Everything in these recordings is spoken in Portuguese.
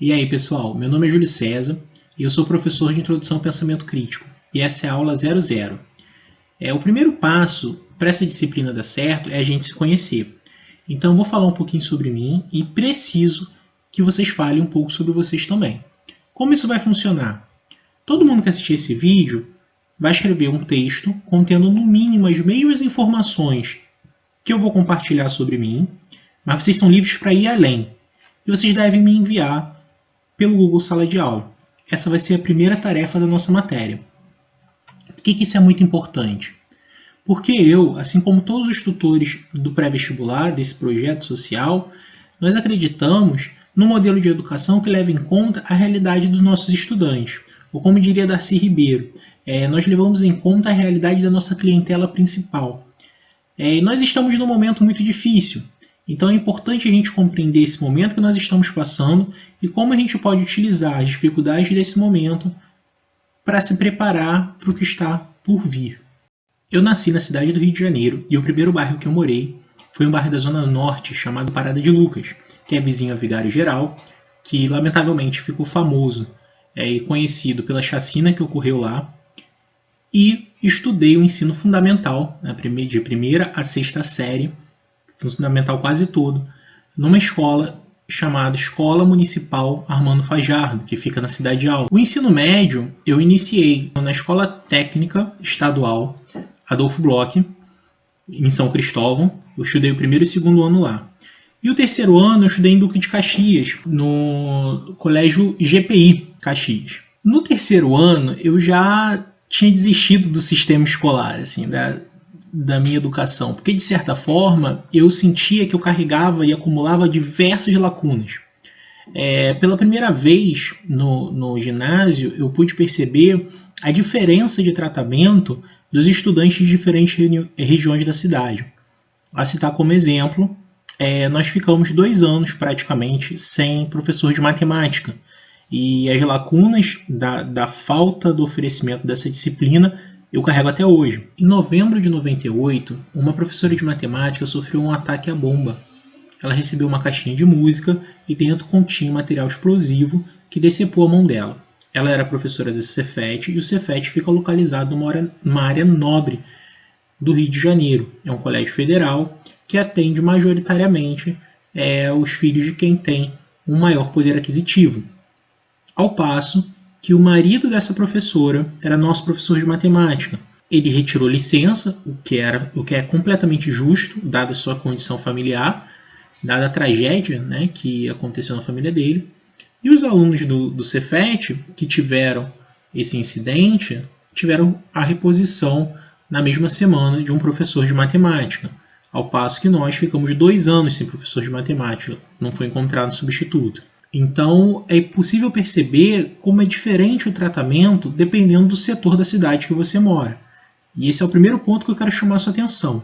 E aí, pessoal, meu nome é Júlio César e eu sou professor de Introdução ao Pensamento Crítico, e essa é a aula 00. O primeiro passo para essa disciplina dar certo é a gente se conhecer. Então eu vou falar um pouquinho sobre mim e preciso que vocês falem um pouco sobre vocês também. Como isso vai funcionar? Todo mundo que assistir esse vídeo vai escrever um texto contendo no mínimo as mesmas informações que eu vou compartilhar sobre mim, mas vocês são livres para ir além. E vocês devem me enviar pelo Google Sala de Aula. Essa vai ser a primeira tarefa da nossa matéria. Por que isso é muito importante? Porque eu, assim como todos os tutores do pré-vestibular, desse projeto social, nós acreditamos num modelo de educação que leva em conta a realidade dos nossos estudantes. Ou como diria Darcy Ribeiro, nós levamos em conta a realidade da nossa clientela principal. E nós estamos num momento muito difícil. Então é importante a gente compreender esse momento que nós estamos passando e como a gente pode utilizar as dificuldades desse momento para se preparar para o que está por vir. Eu nasci na cidade do Rio de Janeiro e o primeiro bairro que eu morei foi um bairro da Zona Norte chamado Parada de Lucas, que é vizinho a Vigário Geral, que lamentavelmente ficou famoso e conhecido pela chacina que ocorreu lá. E estudei o ensino fundamental, de primeira a sexta série, fundamental quase todo, numa escola chamada Escola Municipal Armando Fajardo, que fica na Cidade de Alto. O ensino médio eu iniciei na Escola Técnica Estadual Adolfo Bloch, em São Cristóvão. Eu estudei o primeiro e segundo ano lá. E o terceiro ano eu estudei em Duque de Caxias, no Colégio GPI Caxias. No terceiro ano eu já tinha desistido do sistema escolar, assim, da minha educação, porque de certa forma eu sentia que eu carregava e acumulava diversas lacunas. Pela primeira vez no ginásio eu pude perceber a diferença de tratamento dos estudantes de diferentes regiões da cidade. A citar como exemplo, nós ficamos 2 anos praticamente sem professor de matemática, e as lacunas da falta do oferecimento dessa disciplina eu carrego até hoje. Em novembro de 98, uma professora de matemática sofreu um ataque à bomba. Ela recebeu uma caixinha de música e dentro continha material explosivo que decepou a mão dela. Ela era professora do Cefet e o Cefet fica localizado numa área nobre do Rio de Janeiro. É um colégio federal que atende majoritariamente os filhos de quem tem um maior poder aquisitivo. Ao passo que o marido dessa professora era nosso professor de matemática. Ele retirou licença, o que é completamente justo, dada a sua condição familiar, dada a tragédia, que aconteceu na família dele. E os alunos do Cefet, que tiveram esse incidente, tiveram a reposição na mesma semana de um professor de matemática, ao passo que nós ficamos 2 anos sem professor de matemática, não foi encontrado substituto. Então, é possível perceber como é diferente o tratamento dependendo do setor da cidade que você mora. E esse é o primeiro ponto que eu quero chamar a sua atenção.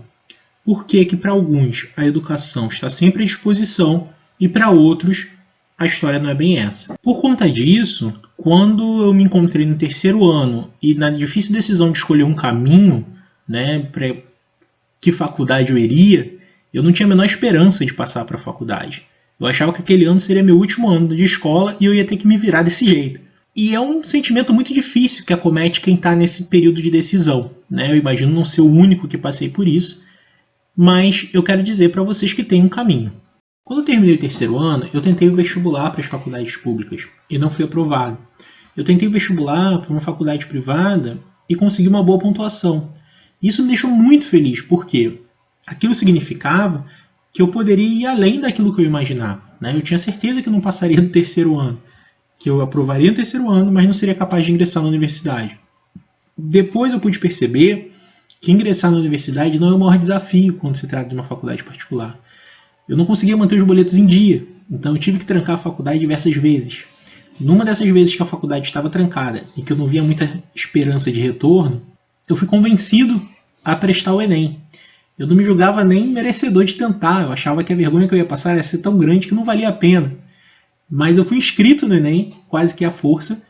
Por que para alguns a educação está sempre à disposição e para outros a história não é bem essa? Por conta disso, quando eu me encontrei no terceiro ano e na difícil decisão de escolher um caminho, para que faculdade eu iria, eu não tinha a menor esperança de passar para a faculdade. Eu achava que aquele ano seria meu último ano de escola e eu ia ter que me virar desse jeito. E é um sentimento muito difícil que acomete quem está nesse período de decisão. Eu imagino não ser o único que passei por isso, mas eu quero dizer para vocês que tem um caminho. Quando eu terminei o terceiro ano, eu tentei o vestibular para as faculdades públicas e não fui aprovado. Eu tentei o vestibular para uma faculdade privada e consegui uma boa pontuação. Isso me deixou muito feliz, porque aquilo significava que eu poderia ir além daquilo que eu imaginava. Eu tinha certeza que eu não passaria no terceiro ano, que eu aprovaria no terceiro ano, mas não seria capaz de ingressar na universidade. Depois eu pude perceber que ingressar na universidade não é o maior desafio quando se trata de uma faculdade particular. Eu não conseguia manter os boletos em dia, então eu tive que trancar a faculdade diversas vezes. Numa dessas vezes que a faculdade estava trancada e que eu não via muita esperança de retorno, eu fui convencido a prestar o Enem. Eu não me julgava nem merecedor de tentar, eu achava que a vergonha que eu ia passar ia ser tão grande que não valia a pena. Mas eu fui inscrito no Enem, quase que à força,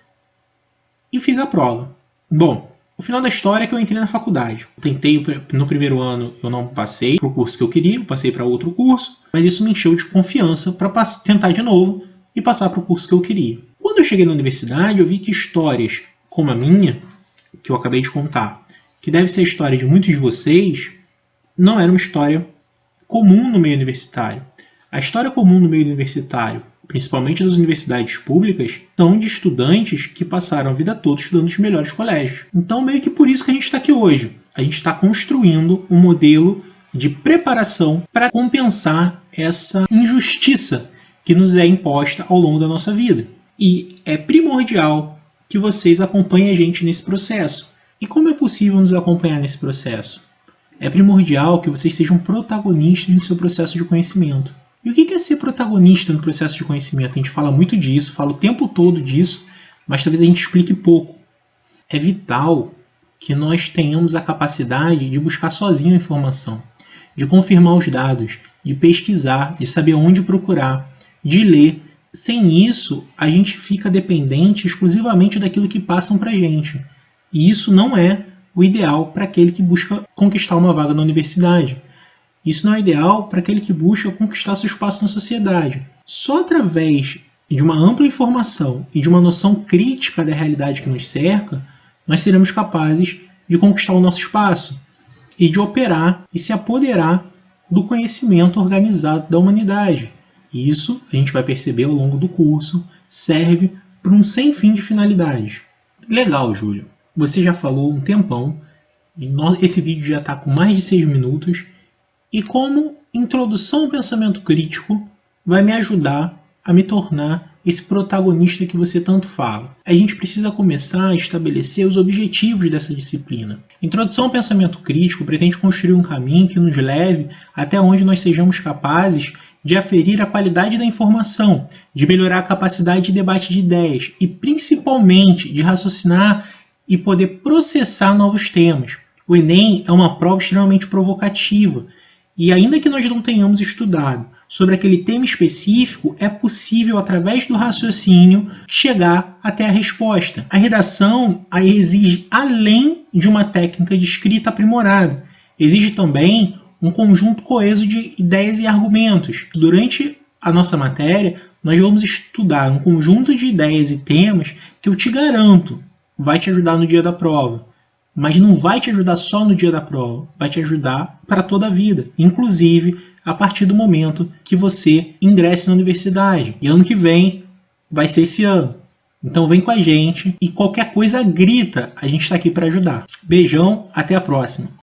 e fiz a prova. Bom, o final da história é que eu entrei na faculdade. Tentei no primeiro ano, eu não passei para o curso que eu queria, eu passei para outro curso, mas isso me encheu de confiança para tentar de novo e passar para o curso que eu queria. Quando eu cheguei na universidade, eu vi que histórias como a minha, que eu acabei de contar, que deve ser a história de muitos de vocês, não era uma história comum no meio universitário. A história comum no meio universitário, principalmente das universidades públicas, são de estudantes que passaram a vida toda estudando nos melhores colégios. Então, meio que por isso que a gente está aqui hoje. A gente está construindo um modelo de preparação para compensar essa injustiça que nos é imposta ao longo da nossa vida. E é primordial que vocês acompanhem a gente nesse processo. E como é possível nos acompanhar nesse processo? É primordial que vocês sejam protagonistas no seu processo de conhecimento. E o que é ser protagonista no processo de conhecimento? A gente fala muito disso, fala o tempo todo disso, mas talvez a gente explique pouco. É vital que nós tenhamos a capacidade de buscar sozinho a informação, de confirmar os dados, de pesquisar, de saber onde procurar, de ler. Sem isso, a gente fica dependente exclusivamente daquilo que passam para a gente. E isso não é o ideal para aquele que busca conquistar uma vaga na universidade. Isso não é ideal para aquele que busca conquistar seu espaço na sociedade. Só através de uma ampla informação e de uma noção crítica da realidade que nos cerca, nós seremos capazes de conquistar o nosso espaço e de operar e se apoderar do conhecimento organizado da humanidade. E isso, a gente vai perceber ao longo do curso, serve para um sem fim de finalidades. Legal, Júlio. Você já falou um tempão, e esse vídeo já está com mais de 6 minutos, e como introdução ao pensamento crítico vai me ajudar a me tornar esse protagonista que você tanto fala. A gente precisa começar a estabelecer os objetivos dessa disciplina. Introdução ao pensamento crítico pretende construir um caminho que nos leve até onde nós sejamos capazes de aferir a qualidade da informação, de melhorar a capacidade de debate de ideias e, principalmente, de raciocinar e poder processar novos temas. O Enem é uma prova extremamente provocativa e, ainda que nós não tenhamos estudado sobre aquele tema específico, é possível, através do raciocínio, chegar até a resposta. A redação exige, além de uma técnica de escrita aprimorada, exige também um conjunto coeso de ideias e argumentos. Durante a nossa matéria, nós vamos estudar um conjunto de ideias e temas que eu te garanto vai te ajudar no dia da prova. Mas não vai te ajudar só no dia da prova, vai te ajudar para toda a vida, inclusive a partir do momento que você ingresse na universidade. E ano que vem vai ser esse ano. Então vem com a gente e qualquer coisa grita, a gente está aqui para ajudar. Beijão, até a próxima.